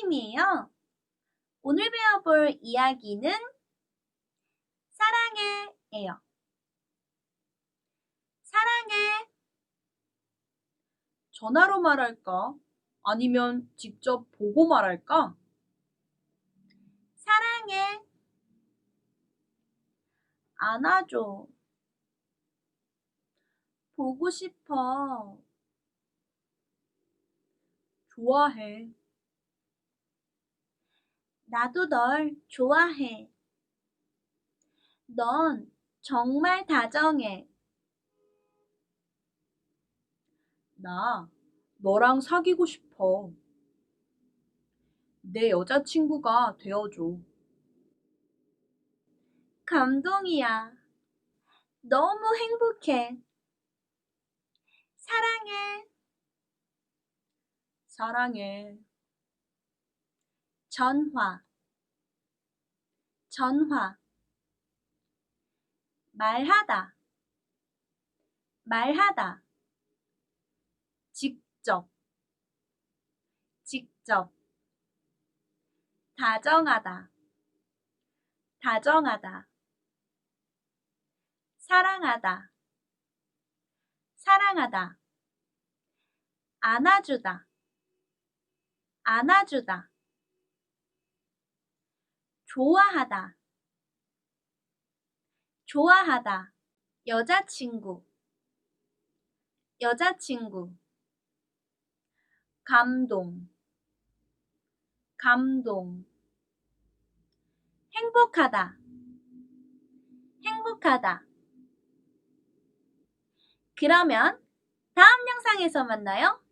선생님이에요. 오늘 배워볼 이야기는 사랑해예요. 사랑해. 전화로 말할까? 아니면 직접 보고 말할까? 사랑해. 안아줘. 보고 싶어. 좋아해. 나도 널 좋아해. 넌 정말 다정해. 나 너랑 사귀고 싶어. 내 여자친구가 되어줘. 감동이야. 너무 행복해. 사랑해. 사랑해. 전화. 전화. 말하다. 말하다. 직접. 직접. 다정하다. 다정하다. 사랑하다. 사랑하다. 안아주다. 안아주다. 좋아하다. 좋아하다. 여자친구. 여자친구. 감동. 감동. 행복하다. 행복하다. 그러면 다음 영상에서 만나요.